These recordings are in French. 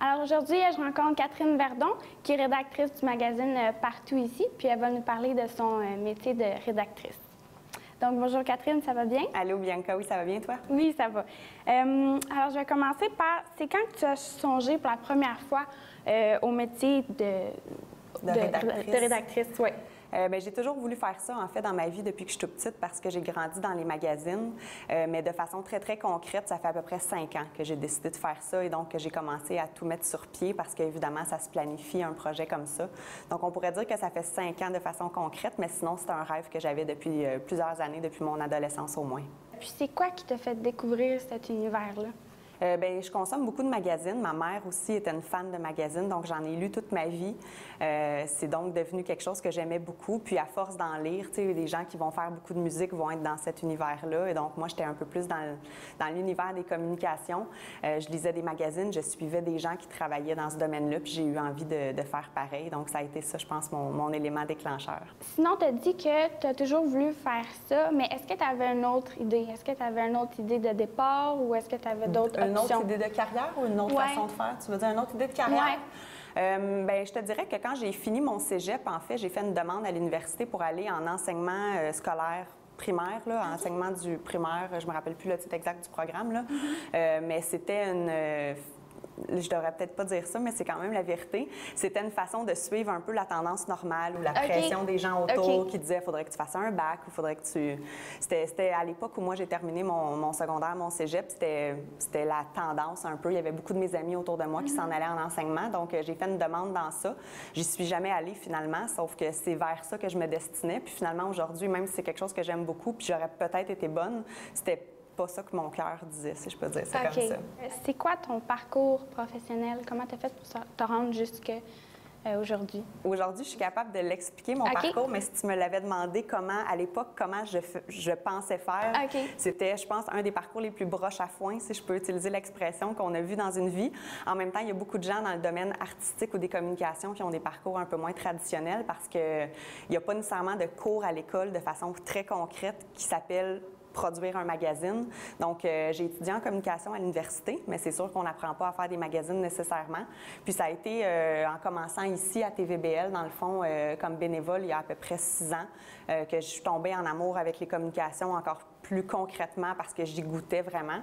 Alors aujourd'hui, je rencontre Catherine Verdon, qui est rédactrice du magazine Partout Ici, puis elle va nous parler de son métier de rédactrice. Donc bonjour Catherine, ça va bien? Allô Bianca, oui, ça va bien toi? Oui, ça va. Alors je vais commencer par, c'est quand que tu as songé pour la première fois au métier de rédactrice? Oui. J'ai toujours voulu faire ça, en fait, dans ma vie depuis que je suis toute petite parce que j'ai grandi dans les magazines, mais de façon très, très concrète, ça fait à peu près 5 ans que j'ai décidé de faire ça et donc que j'ai commencé à tout mettre sur pied parce qu'évidemment, ça se planifie un projet comme ça. Donc, on pourrait dire que ça fait 5 ans de façon concrète, mais sinon, c'est un rêve que j'avais depuis plusieurs années, depuis mon adolescence au moins. Puis c'est quoi qui t'a fait découvrir cet univers-là? Je consomme beaucoup de magazines. Ma mère aussi était une fan de magazines, donc j'en ai lu toute ma vie. C'est donc devenu quelque chose que j'aimais beaucoup. Puis à force d'en lire, tu sais, les gens qui vont faire beaucoup de musique vont être dans cet univers-là. Et donc moi, j'étais un peu plus dans l'univers des communications. Je lisais des magazines, je suivais des gens qui travaillaient dans ce domaine-là, puis j'ai eu envie de faire pareil. Donc ça a été ça, je pense, mon élément déclencheur. Sinon, tu as dit que tu as toujours voulu faire ça, mais est-ce que tu avais une autre idée? Est-ce que tu avais une autre idée de départ ou est-ce que tu avais d'autres options? Une autre idée de carrière ou une autre façon de faire? Tu veux dire une autre idée de carrière? Je te dirais que quand j'ai fini mon cégep, en fait, j'ai fait une demande à l'université pour aller en enseignement scolaire primaire, là, enseignement du primaire, je me rappelle plus le titre exact du programme, là. Mais c'était je devrais peut-être pas dire ça, mais c'est quand même la vérité. C'était une façon de suivre un peu la tendance normale ou la pression des gens autour qui disaient « faudrait que tu fasses un bac » ou « faudrait que tu… » C'était à l'époque où moi j'ai terminé mon secondaire, mon cégep, c'était la tendance un peu. Il y avait beaucoup de mes amis autour de moi qui s'en allaient en enseignement, donc j'ai fait une demande dans ça. J'y suis jamais allée finalement, sauf que c'est vers ça que je me destinais. Puis finalement, aujourd'hui, même si c'est quelque chose que j'aime beaucoup, puis j'aurais peut-être été bonne, c'était pas ça que mon cœur disait, si je peux dire ça comme ça. C'est quoi ton parcours professionnel? Comment tu as fait pour te rendre jusqu'à aujourd'hui? Aujourd'hui, je suis capable de l'expliquer, mon parcours, mais si tu me l'avais demandé à l'époque, comment je pensais faire, c'était, je pense, un des parcours les plus broches à foin, si je peux utiliser l'expression qu'on a vu dans une vie. En même temps, il y a beaucoup de gens dans le domaine artistique ou des communications qui ont des parcours un peu moins traditionnels parce qu'il n'y a pas nécessairement de cours à l'école de façon très concrète qui s'appelle produire un magazine. Donc, j'ai étudié en communication à l'université, mais c'est sûr qu'on n'apprend pas à faire des magazines nécessairement. Puis ça a été en commençant ici à TVBL, dans le fond, comme bénévole, il y a à peu près 6 ans, que je suis tombée en amour avec les communications encore plus concrètement parce que j'y goûtais vraiment.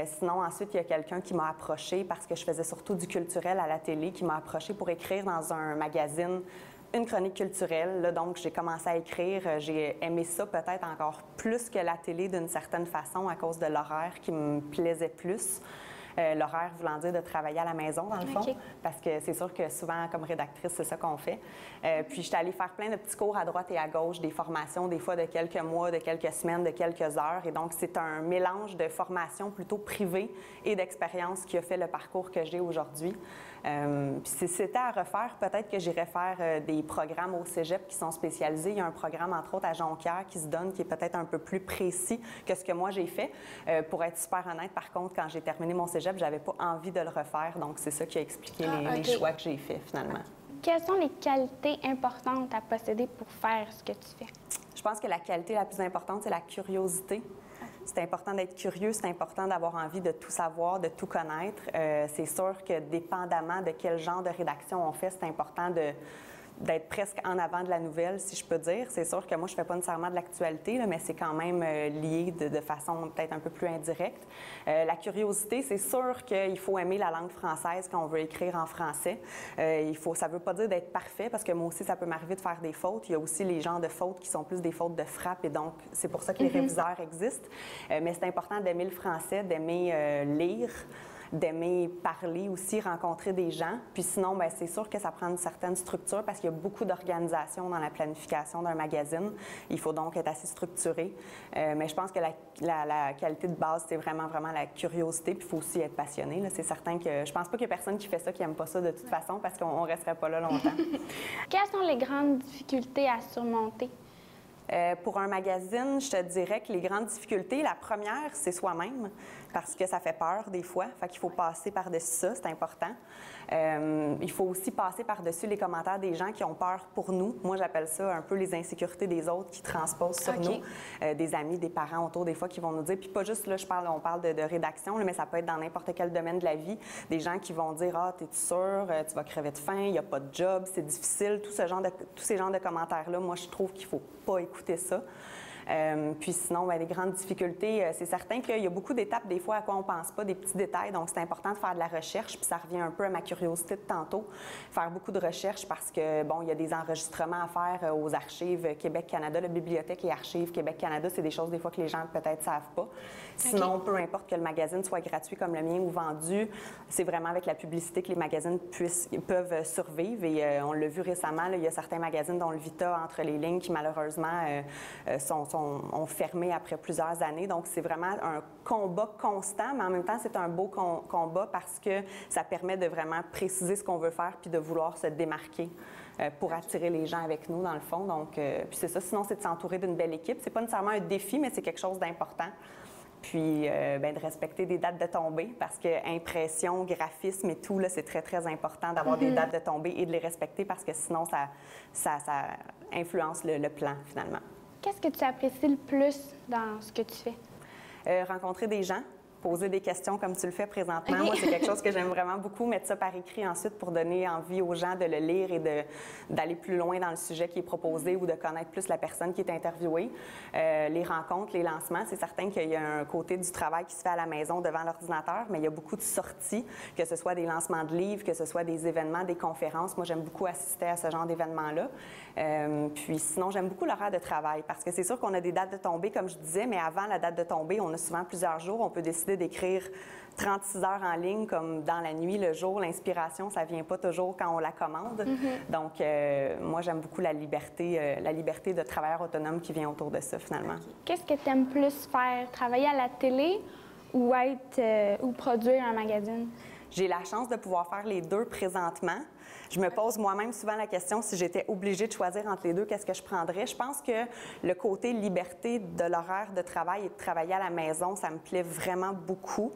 Sinon, ensuite, il y a quelqu'un qui m'a approchée parce que je faisais surtout du culturel à la télé, qui m'a approchée pour écrire dans un magazine une chronique culturelle. Là, donc, j'ai commencé à écrire. J'ai aimé ça peut-être encore plus que la télé d'une certaine façon à cause de l'horaire qui me plaisait plus. L'horaire voulant dire de travailler à la maison, dans le fond, parce que c'est sûr que souvent, comme rédactrice, c'est ça qu'on fait. Puis, j'étais allée faire plein de petits cours à droite et à gauche, des formations, des fois de quelques mois, de quelques semaines, de quelques heures. Et donc, c'est un mélange de formation plutôt privée et d'expérience qui a fait le parcours que j'ai aujourd'hui. Puis, si c'était à refaire, peut-être que j'irais faire des programmes au cégep qui sont spécialisés. Il y a un programme, entre autres, à Jonquière qui se donne, qui est peut-être un peu plus précis que ce que moi j'ai fait. Pour être super honnête, par contre, quand j'ai terminé mon cégep, j'avais pas envie de le refaire. Donc, c'est ça qui a expliqué les choix que j'ai faits, finalement. Quelles sont les qualités importantes à posséder pour faire ce que tu fais? Je pense que la qualité la plus importante, c'est la curiosité. C'est important d'être curieux, c'est important d'avoir envie de tout savoir, de tout connaître. C'est sûr que dépendamment de quel genre de rédaction on fait, c'est important d'être presque en avant de la nouvelle, si je peux dire. C'est sûr que moi, je ne fais pas nécessairement de l'actualité, mais c'est quand même lié de façon peut-être un peu plus indirecte. La curiosité, c'est sûr qu'il faut aimer la langue française quand on veut écrire en français. Ça ne veut pas dire d'être parfait, parce que moi aussi, ça peut m'arriver de faire des fautes. Il y a aussi les genres de fautes qui sont plus des fautes de frappe, et donc c'est pour ça que les réviseurs existent. Mais c'est important d'aimer le français, d'aimer lire, d'aimer parler aussi, rencontrer des gens. Puis sinon, bien, c'est sûr que ça prend une certaine structure parce qu'il y a beaucoup d'organisations dans la planification d'un magazine. Il faut donc être assez structuré. Mais je pense que la qualité de base, c'est vraiment, vraiment la curiosité. Puis il faut aussi être passionné. Là. C'est certain que je pense pas qu'il y a personne qui fait ça qui n'aime pas ça de toute façon parce qu'on ne resterait pas là longtemps. Quelles sont les grandes difficultés à surmonter? Pour un magazine, je te dirais que les grandes difficultés, la première, c'est soi-même, parce que ça fait peur des fois. Fait qu'il faut passer par-dessus ça, c'est important. Il faut aussi passer par-dessus les commentaires des gens qui ont peur pour nous. Moi, j'appelle ça un peu les insécurités des autres qui transposent sur nous. Des amis, des parents autour, des fois, qui vont nous dire, puis pas juste, là, on parle de rédaction, là, mais ça peut être dans n'importe quel domaine de la vie. Des gens qui vont dire, ah, t'es-tu sûr, tu vas crever de faim, il n'y a pas de job, c'est difficile. Tous ces genres de commentaires-là, moi, je trouve qu'il ne faut pas écouter ça. Puis sinon, bien, les grandes difficultés, c'est certain qu'il y a beaucoup d'étapes des fois à quoi on ne pense pas, des petits détails. Donc, c'est important de faire de la recherche. Puis ça revient un peu à ma curiosité de tantôt, faire beaucoup de recherche parce que, bon, il y a des enregistrements à faire aux archives Québec-Canada, la Bibliothèque et Archives Québec-Canada. C'est des choses des fois que les gens peut-être ne savent pas. Sinon, peu importe que le magazine soit gratuit comme le mien ou vendu, c'est vraiment avec la publicité que les magazines peuvent survivre. Et on l'a vu récemment, là, il y a certains magazines dont le Vita, entre les lignes, qui malheureusement ont fermé après plusieurs années. Donc, c'est vraiment un combat constant, mais en même temps, c'est un beau combat parce que ça permet de vraiment préciser ce qu'on veut faire puis de vouloir se démarquer pour attirer les gens avec nous, dans le fond. Donc, puis c'est ça. Sinon, c'est de s'entourer d'une belle équipe. C'est pas nécessairement un défi, mais c'est quelque chose d'important. Puis, bien, de respecter des dates de tombée parce que impression, graphisme et tout, là, c'est très, très important d'avoir des dates de tombée et de les respecter parce que sinon, ça influence le plan, finalement. Qu'est-ce que tu apprécies le plus dans ce que tu fais? Rencontrer des gens, poser des questions comme tu le fais présentement. Moi, c'est quelque chose que j'aime vraiment beaucoup, mettre ça par écrit ensuite pour donner envie aux gens de le lire et d'aller plus loin dans le sujet qui est proposé ou de connaître plus la personne qui est interviewée. Les rencontres, les lancements, c'est certain qu'il y a un côté du travail qui se fait à la maison devant l'ordinateur, mais il y a beaucoup de sorties, que ce soit des lancements de livres, que ce soit des événements, des conférences. Moi, j'aime beaucoup assister à ce genre d'événements-là. Puis sinon, j'aime beaucoup l'horaire de travail parce que c'est sûr qu'on a des dates de tombée, comme je disais, mais avant la date de tombée, on a souvent plusieurs jours. On peut décider d'écrire 36 heures en ligne comme dans la nuit, le jour. L'inspiration, ça vient pas toujours quand on la commande. Donc, moi, j'aime beaucoup la liberté de travailleur autonome qui vient autour de ça, finalement. Qu'est-ce que tu aimes plus faire? Travailler à la télé ou ou produire un magazine? J'ai la chance de pouvoir faire les deux présentement. Je me pose moi-même souvent la question, si j'étais obligée de choisir entre les deux, qu'est-ce que je prendrais? Je pense que le côté liberté de l'horaire de travail et de travailler à la maison, ça me plaît vraiment beaucoup.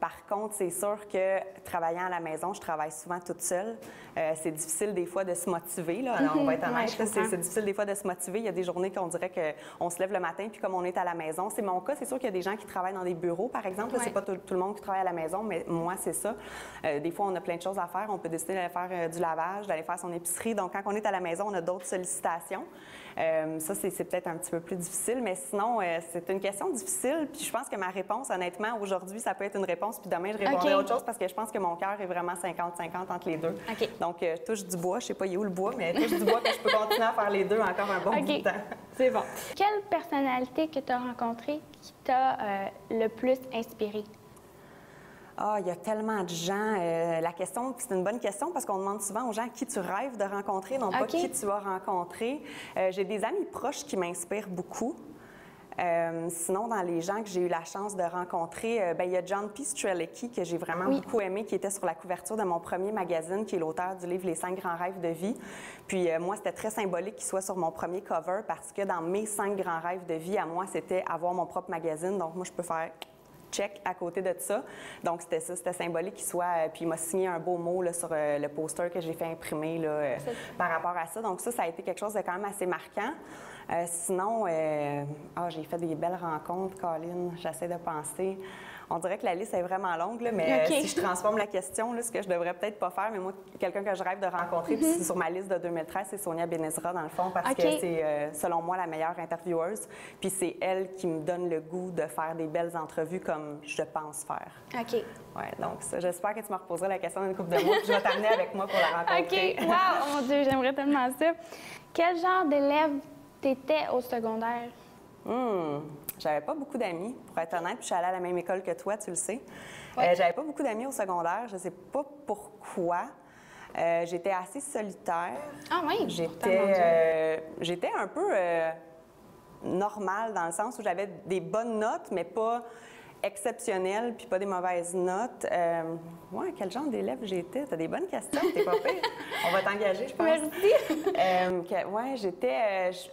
Par contre, c'est sûr que travaillant à la maison, je travaille souvent toute seule. C'est difficile des fois de se motiver. Là. Alors, on va être honnête, c'est difficile des fois de se motiver. Il y a des journées qu'on dirait qu'on se lève le matin, puis comme on est à la maison, c'est mon cas. C'est sûr qu'il y a des gens qui travaillent dans des bureaux, par exemple. C'est pas tout le monde qui travaille à la maison, mais moi, c'est ça. Des fois, on a plein de choses à faire. On peut décider d'aller faire du lavage, d'aller faire son épicerie. Donc, quand on est à la maison, on a d'autres sollicitations. Ça, c'est peut-être un petit peu plus difficile, mais sinon, c'est une question difficile. Puis je pense que ma réponse, honnêtement, aujourd'hui, ça peut être une réponse, puis demain, je répondrai à autre chose parce que je pense que mon cœur est vraiment 50-50 entre les deux. Donc, touche du bois. Je sais pas, il est où le bois, mais touche du bois que je peux continuer à faire les deux encore un bon bout de temps. C'est bon. Quelle personnalité que tu as rencontrée qui t'a le plus inspirée? Ah, il y a tellement de gens. La question, c'est une bonne question parce qu'on demande souvent aux gens qui tu rêves de rencontrer, non pas qui tu as rencontré. J'ai des amis proches qui m'inspirent beaucoup. Sinon, dans les gens que j'ai eu la chance de rencontrer, il y a John P. Strelicki, que j'ai vraiment beaucoup aimé, qui était sur la couverture de mon premier magazine, qui est l'auteur du livre « Les 5 grands rêves de vie ». Puis moi, c'était très symbolique qu'il soit sur mon premier cover parce que dans mes 5 grands rêves de vie, à moi, c'était avoir mon propre magazine. Donc moi, je peux faire check à côté de ça. Donc, c'était ça, c'était symbolique qu'il soit. Puis, il m'a signé un beau mot là, sur le poster que j'ai fait imprimer là, par rapport à ça. Donc, ça a été quelque chose de quand même assez marquant. Sinon, j'ai fait des belles rencontres, Colin. J'essaie de penser. On dirait que la liste est vraiment longue, là, mais si je transforme la question, là, ce que je devrais peut-être pas faire, mais moi, quelqu'un que je rêve de rencontrer, puis c'est sur ma liste de 2013, c'est Sonia Benezra, dans le fond, parce que c'est, selon moi, la meilleure intervieweuse. Puis c'est elle qui me donne le goût de faire des belles entrevues comme je pense faire. Ouais, donc ça, j'espère que tu me reposeras la question dans une couple de mois, puis je vais t'amener avec moi pour la rencontrer. Wow! Mon Dieu, j'aimerais tellement ça. Quel genre d'élève t'étais au secondaire? J'avais pas beaucoup d'amis, pour être honnête, puis je suis allée à la même école que toi, tu le sais. J'avais pas beaucoup d'amis au secondaire, je sais pas pourquoi. J'étais assez solitaire. Ah oui? J'étais un peu normale dans le sens où j'avais des bonnes notes, mais pas exceptionnelle, puis pas des mauvaises notes. Quel genre d'élève j'étais? T'as des bonnes questions, t'es pas pire. On va t'engager, je pense. Merci.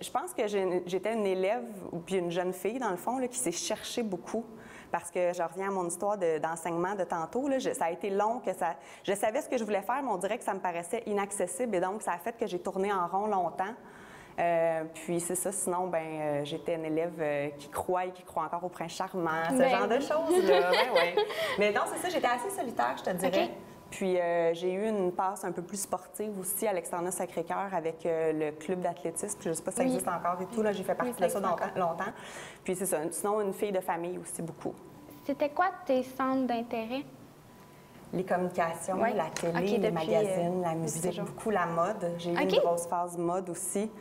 Je pense que j'étais une élève, puis une jeune fille, dans le fond, là, qui s'est cherchée beaucoup. Parce que je reviens à mon histoire d'enseignement de tantôt. Là, ça a été long, je savais ce que je voulais faire, mais on dirait que ça me paraissait inaccessible. Et donc, ça a fait que j'ai tourné en rond longtemps. Puis c'est ça, sinon, j'étais une élève qui croit et qui croit encore au prince charmant, ce genre de choses-là. Mais non, c'est ça, j'étais assez solitaire, je te dirais. Okay. Puis j'ai eu une passe un peu plus sportive aussi à l'externat Sacré-Cœur avec le club d'athlétisme. Je ne sais pas si ça existe encore et tout. Là, j'ai fait partie de ça longtemps. Puis c'est ça. Sinon, une fille de famille aussi beaucoup. C'était quoi tes centres d'intérêt? Les communications, la télé, les magazines, la musique, beaucoup la mode. J'ai eu une grosse phase mode aussi.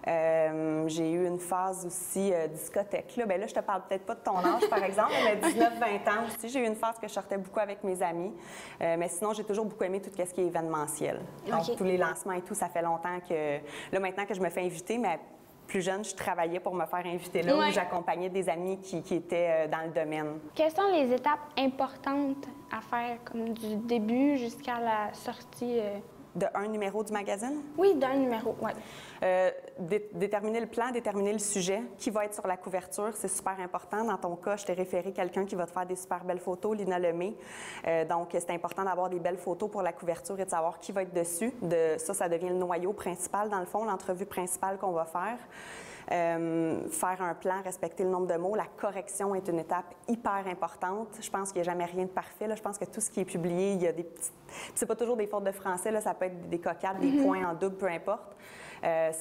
J'ai eu une phase aussi discothèque. Là, là, je te parle peut-être pas de ton âge, par exemple, mais 19-20 ans aussi. J'ai eu une phase que je sortais beaucoup avec mes amis. Mais sinon, j'ai toujours beaucoup aimé tout ce qui est événementiel. Donc, tous les lancements et tout, ça fait longtemps que... Là, maintenant que je me fais inviter, mais plus jeune, je travaillais pour me faire inviter là, où j'accompagnais des amis qui étaient dans le domaine. Quelles sont les étapes importantes à faire, comme du début jusqu'à la sortie? D'un numéro du magazine? Oui, d'un numéro, oui. Déterminer le plan, déterminer le sujet, qui va être sur la couverture, c'est super important. Dans ton cas, je t'ai référé quelqu'un qui va te faire des super belles photos, Lina Lemay. Donc, c'est important d'avoir des belles photos pour la couverture et de savoir qui va être dessus. Ça devient le noyau principal, dans le fond, l'entrevue principale qu'on va faire. Faire un plan, respecter le nombre de mots. La correction est une étape hyper importante. Je pense qu'il n'y a jamais rien de parfait. Là. Je pense que tout ce qui est publié, il y a des petites... C'est pas toujours des fautes de français, là. Ça peut être des coquades, des points en double, peu importe.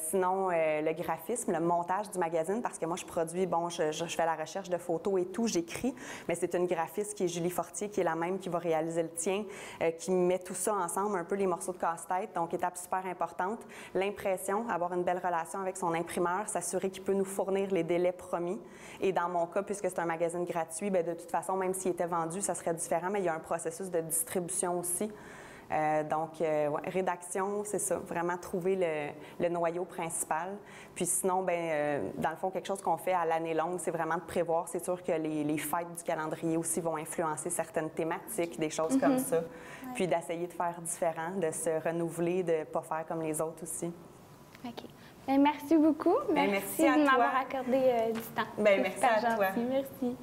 Sinon, le graphisme, le montage du magazine, parce que moi, je produis, je fais la recherche de photos et tout, j'écris, mais c'est une graphiste qui est Julie Fortier, qui est la même qui va réaliser le tien, qui met tout ça ensemble, un peu les morceaux de casse-tête, donc étape super importante. L'impression, avoir une belle relation avec son imprimeur, s'assurer qu'il peut nous fournir les délais promis. Et dans mon cas, puisque c'est un magazine gratuit, de toute façon, même s'il était vendu, ça serait différent, mais il y a un processus de distribution aussi. Rédaction, c'est ça, vraiment trouver le noyau principal. Puis sinon, dans le fond, quelque chose qu'on fait à l'année longue, c'est vraiment de prévoir. C'est sûr que les fêtes du calendrier aussi vont influencer certaines thématiques, des choses comme ça. Puis d'essayer de faire différent, de se renouveler, de ne pas faire comme les autres aussi. OK. Merci beaucoup. Merci de m'avoir accordé du temps. Merci à toi. Merci.